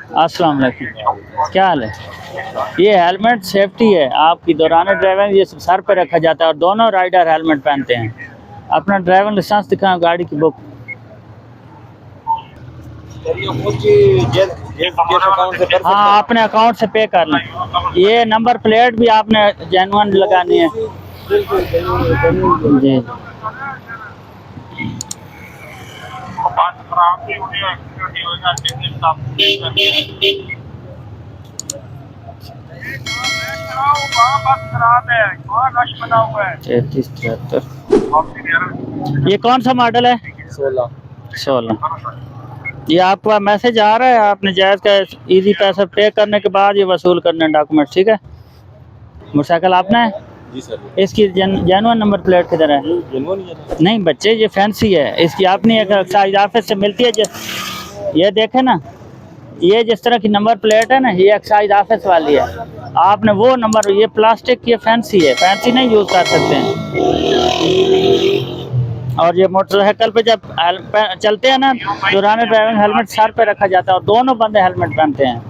अस्सलाम वालेकुम, क्या हाल है? ये हेलमेट सेफ्टी है आपकी, दौरान ड्राइविंग ये सर पे रखा जाता है और दोनों राइडर हेलमेट पहनते हैं। अपना ड्राइविंग लाइसेंस दिखाएं, गाड़ी की बुक। हाँ, अपने अकाउंट से पे कर लें। ये नंबर प्लेट भी आपने जेन्युइन लगानी है जी। तैतीस 73। ये कौन सा मॉडल है? 16। ये आपका मैसेज आ रहा है, आपने जायज़ का इजी पैसा पे करने के बाद ये वसूल करने डॉक्यूमेंट, ठीक है? मोटरसाइकिल आपने है? जी सर। इसकी जेन्युइन नंबर प्लेट किधर है? नहीं बच्चे, ये फैंसी है। इसकी अपनी एक एक्साइज ऑफिस से मिलती है। ये देखे ना, ये जिस तरह की नंबर प्लेट है ना, ये एक्साइज ऑफिस वाली है। आपने वो नंबर, ये प्लास्टिक, ये फैंसी है, फैंसी नहीं यूज़ कर सकते हैं। और ये मोटरसाइकिल पे जब चलते हैं ना, दौरान ड्राइविंग हेलमेट सर पे रखा जाता है और दोनों बंदे हेलमेट पहनते हैं।